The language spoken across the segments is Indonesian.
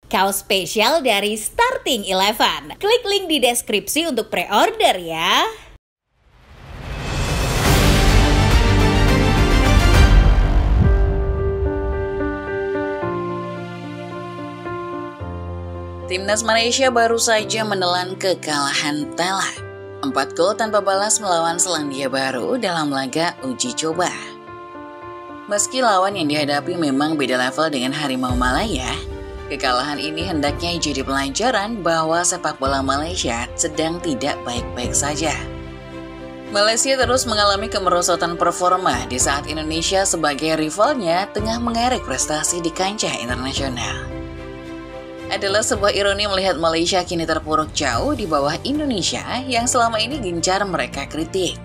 Kaos spesial dari Starting Eleven. Klik link di deskripsi untuk pre-order ya. Timnas Malaysia baru saja menelan kekalahan telak 4 gol tanpa balas melawan Selandia Baru dalam laga uji coba. Meski lawan yang dihadapi memang beda level dengan Harimau Malaya, kekalahan ini hendaknya jadi pelajaran bahwa sepak bola Malaysia sedang tidak baik-baik saja. Malaysia terus mengalami kemerosotan performa di saat Indonesia sebagai rivalnya tengah mengerek prestasi di kancah internasional. Adalah sebuah ironi melihat Malaysia kini terpuruk jauh di bawah Indonesia yang selama ini gencar mereka kritik.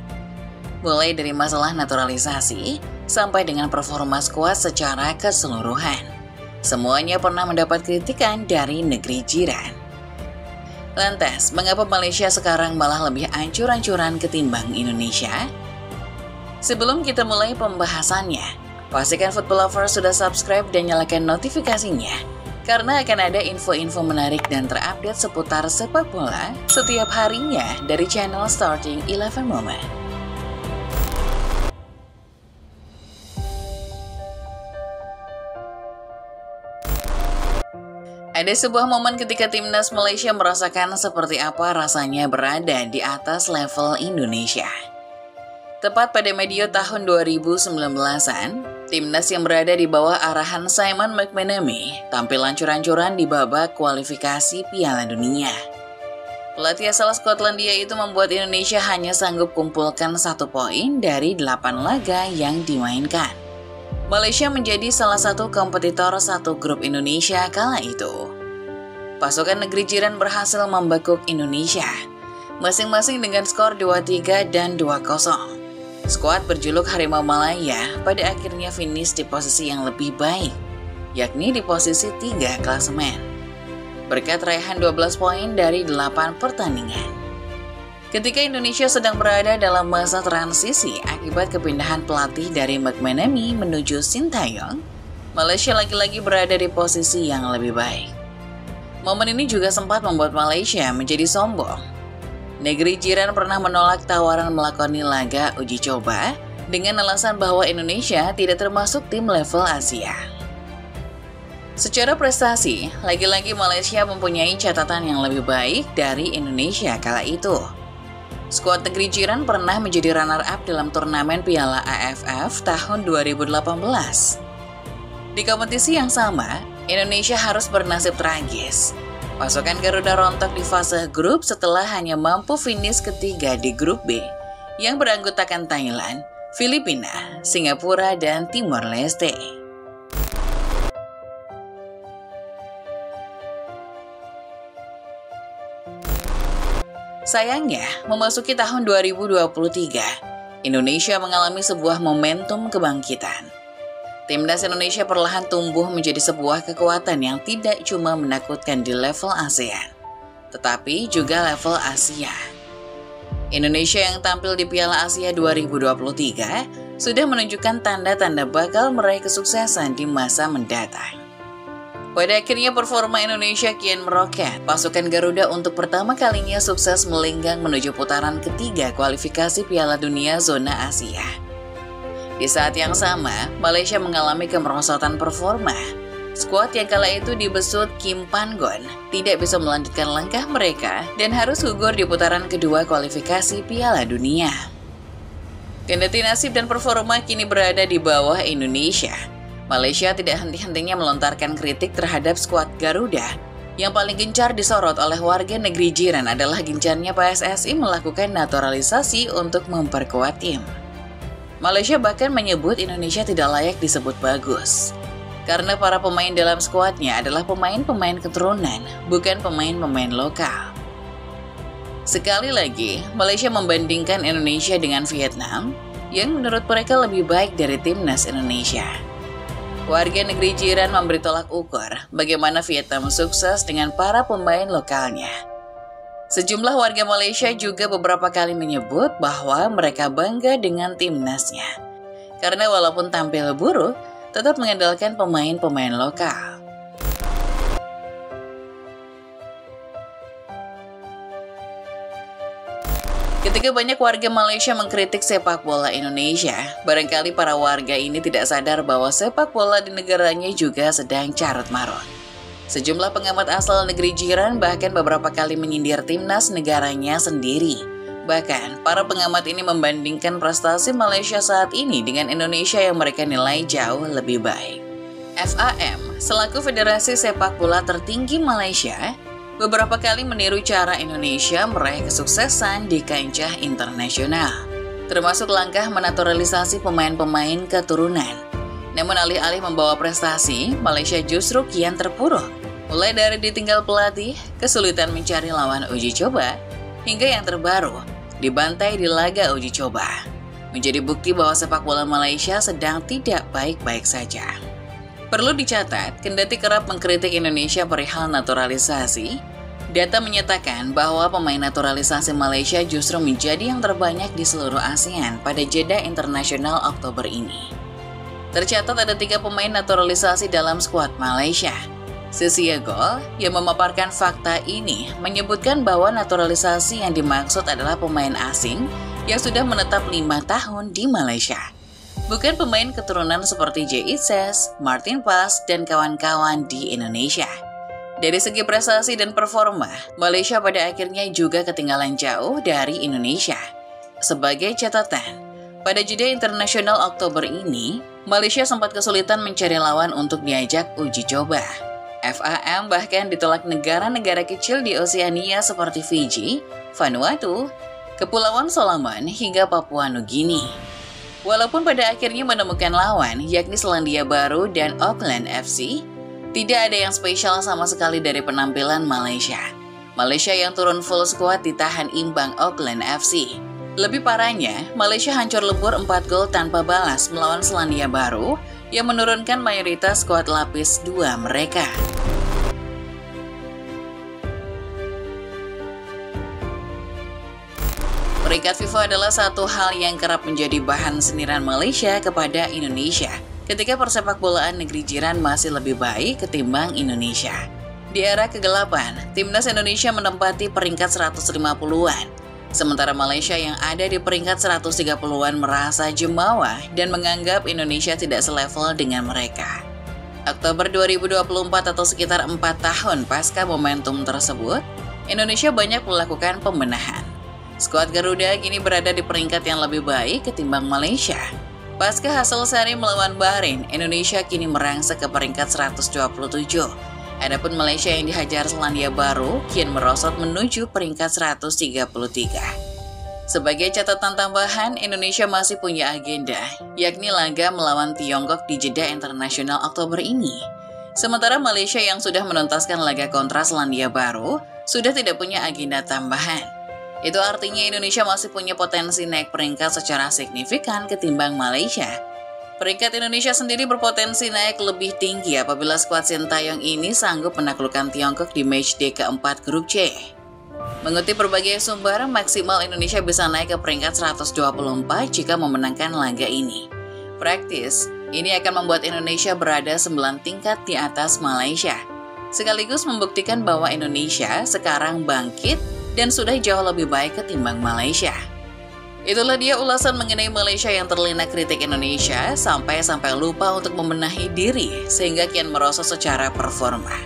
Mulai dari masalah naturalisasi sampai dengan performa skuad secara keseluruhan. Semuanya pernah mendapat kritikan dari negeri jiran. Lantas, mengapa Malaysia sekarang malah lebih ancur-ancuran ketimbang Indonesia? Sebelum kita mulai pembahasannya, pastikan Football Lovers sudah subscribe dan nyalakan notifikasinya. Karena akan ada info-info menarik dan terupdate seputar sepak bola setiap harinya dari channel Starting Eleven Moment. Ada sebuah momen ketika timnas Malaysia merasakan seperti apa rasanya berada di atas level Indonesia. Tepat pada medio tahun 2019-an, timnas yang berada di bawah arahan Simon McManamy tampil ancur-ancuran di babak kualifikasi Piala Dunia. Pelatih asal Skotlandia itu membuat Indonesia hanya sanggup kumpulkan 1 poin dari 8 laga yang dimainkan. Malaysia menjadi salah satu kompetitor satu grup Indonesia kala itu. Pasukan negeri jiran berhasil membekuk Indonesia, masing-masing dengan skor 2-3 dan 2-0. Skuad berjuluk Harimau Malaya pada akhirnya finish di posisi yang lebih baik, yakni di posisi 3 klasemen. Berkat raihan 12 poin dari 8 pertandingan. Ketika Indonesia sedang berada dalam masa transisi akibat kepindahan pelatih dari McManamy menuju Sintayong, Malaysia lagi-lagi berada di posisi yang lebih baik. Momen ini juga sempat membuat Malaysia menjadi sombong. Negeri jiran pernah menolak tawaran melakoni laga uji coba dengan alasan bahwa Indonesia tidak termasuk tim level Asia. Secara prestasi, lagi-lagi Malaysia mempunyai catatan yang lebih baik dari Indonesia kala itu. Skuad negeri jiran pernah menjadi runner-up dalam turnamen Piala AFF tahun 2018. Di kompetisi yang sama, Indonesia harus bernasib tragis. Pasukan Garuda rontok di fase grup setelah hanya mampu finish ketiga di grup B yang beranggotakan Thailand, Filipina, Singapura, dan Timor Leste. Sayangnya, memasuki tahun 2023, Indonesia mengalami sebuah momentum kebangkitan. Timnas Indonesia perlahan tumbuh menjadi sebuah kekuatan yang tidak cuma menakutkan di level ASEAN, tetapi juga level Asia. Indonesia yang tampil di Piala Asia 2023 sudah menunjukkan tanda-tanda bakal meraih kesuksesan di masa mendatang. Pada akhirnya performa Indonesia kian meroket. Pasukan Garuda untuk pertama kalinya sukses melenggang menuju putaran ketiga kualifikasi Piala Dunia zona Asia. Di saat yang sama, Malaysia mengalami kemerosotan performa. Skuad yang kala itu dibesut Kim Pan-gon tidak bisa melanjutkan langkah mereka dan harus gugur di putaran kedua kualifikasi Piala Dunia. Kendati nasib dan performa kini berada di bawah Indonesia, Malaysia tidak henti-hentinya melontarkan kritik terhadap skuad Garuda. Yang paling gencar disorot oleh warga negeri jiran adalah gencarnya PSSI melakukan naturalisasi untuk memperkuat tim. Malaysia bahkan menyebut Indonesia tidak layak disebut bagus. Karena para pemain dalam skuadnya adalah pemain-pemain keturunan, bukan pemain-pemain lokal. Sekali lagi, Malaysia membandingkan Indonesia dengan Vietnam, yang menurut mereka lebih baik dari timnas Indonesia. Warga negeri jiran memberi tolak ukur bagaimana Vietnam sukses dengan para pemain lokalnya. Sejumlah warga Malaysia juga beberapa kali menyebut bahwa mereka bangga dengan timnasnya. Karena walaupun tampil buruk, tetap mengandalkan pemain-pemain lokal. Ketika banyak warga Malaysia mengkritik sepak bola Indonesia, barangkali para warga ini tidak sadar bahwa sepak bola di negaranya juga sedang carut-marut. Sejumlah pengamat asal negeri jiran bahkan beberapa kali menyindir timnas negaranya sendiri. Bahkan, para pengamat ini membandingkan prestasi Malaysia saat ini dengan Indonesia yang mereka nilai jauh lebih baik. FAM, selaku Federasi Sepak Bola tertinggi Malaysia, beberapa kali meniru cara Indonesia meraih kesuksesan di kancah internasional, termasuk langkah menaturalisasi pemain-pemain keturunan. Namun alih-alih membawa prestasi, Malaysia justru kian terpuruk. Mulai dari ditinggal pelatih, kesulitan mencari lawan uji coba, hingga yang terbaru, dibantai di laga uji coba. Menjadi bukti bahwa sepak bola Malaysia sedang tidak baik-baik saja. Perlu dicatat, kendati kerap mengkritik Indonesia perihal naturalisasi, data menyatakan bahwa pemain naturalisasi Malaysia justru menjadi yang terbanyak di seluruh ASEAN pada jeda internasional Oktober ini. Tercatat ada 3 pemain naturalisasi dalam skuad Malaysia. Sesiagol yang memaparkan fakta ini menyebutkan bahwa naturalisasi yang dimaksud adalah pemain asing yang sudah menetap 5 tahun di Malaysia. Bukan pemain keturunan seperti J. Itzes, Martin Pas, dan kawan-kawan di Indonesia. Dari segi prestasi dan performa, Malaysia pada akhirnya juga ketinggalan jauh dari Indonesia. Sebagai catatan, pada jeda internasional Oktober ini, Malaysia sempat kesulitan mencari lawan untuk diajak uji coba. FAM bahkan ditolak negara-negara kecil di Oseania seperti Fiji, Vanuatu, Kepulauan Solomon, hingga Papua Nugini. Walaupun pada akhirnya menemukan lawan, yakni Selandia Baru dan Auckland FC, tidak ada yang spesial sama sekali dari penampilan Malaysia. Malaysia yang turun full squad ditahan imbang Auckland FC. Lebih parahnya, Malaysia hancur lebur 4 gol tanpa balas melawan Selandia Baru yang menurunkan mayoritas skuad lapis 2 mereka. Peringkat FIFA adalah satu hal yang kerap menjadi bahan seniran Malaysia kepada Indonesia ketika persepak bolaan negeri jiran masih lebih baik ketimbang Indonesia. Di era kegelapan, timnas Indonesia menempati peringkat 150-an, sementara Malaysia yang ada di peringkat 130-an merasa jemawa dan menganggap Indonesia tidak selevel dengan mereka. Oktober 2024 atau sekitar 4 tahun pasca momentum tersebut, Indonesia banyak melakukan pembenahan. Skuad Garuda kini berada di peringkat yang lebih baik ketimbang Malaysia. Pasca hasil seri melawan Bahrain, Indonesia kini merangsek ke peringkat 127. Adapun Malaysia yang dihajar Selandia Baru kian merosot menuju peringkat 133. Sebagai catatan tambahan, Indonesia masih punya agenda, yakni laga melawan Tiongkok di jeda internasional Oktober ini. Sementara Malaysia yang sudah menuntaskan laga kontra Selandia Baru sudah tidak punya agenda tambahan. Itu artinya Indonesia masih punya potensi naik peringkat secara signifikan ketimbang Malaysia. Peringkat Indonesia sendiri berpotensi naik lebih tinggi apabila skuad Sintayong ini sanggup menaklukkan Tiongkok di matchday keempat grup C. Mengutip berbagai sumber, maksimal Indonesia bisa naik ke peringkat 124 jika memenangkan laga ini. Praktis, ini akan membuat Indonesia berada 9 tingkat di atas Malaysia, sekaligus membuktikan bahwa Indonesia sekarang bangkit dan sudah jauh lebih baik ketimbang Malaysia. Itulah dia ulasan mengenai Malaysia yang terlena kritik Indonesia sampai lupa untuk membenahi diri sehingga kian merosot secara performa.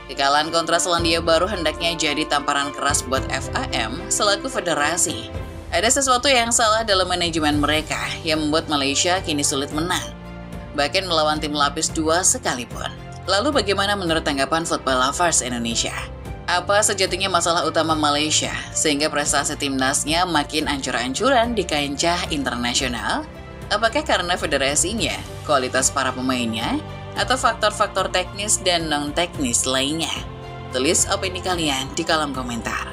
Kekalahan kontra Selandia Baru hendaknya jadi tamparan keras buat FAM selaku federasi. Ada sesuatu yang salah dalam manajemen mereka yang membuat Malaysia kini sulit menang, bahkan melawan tim lapis 2 sekalipun. Lalu bagaimana menurut tanggapan Football Lovers Indonesia? Apa sejatinya masalah utama Malaysia sehingga prestasi timnasnya makin ancur-ancuran di kancah internasional? Apakah karena federasinya, kualitas para pemainnya, atau faktor-faktor teknis dan non-teknis lainnya? Tulis opini kalian di kolom komentar.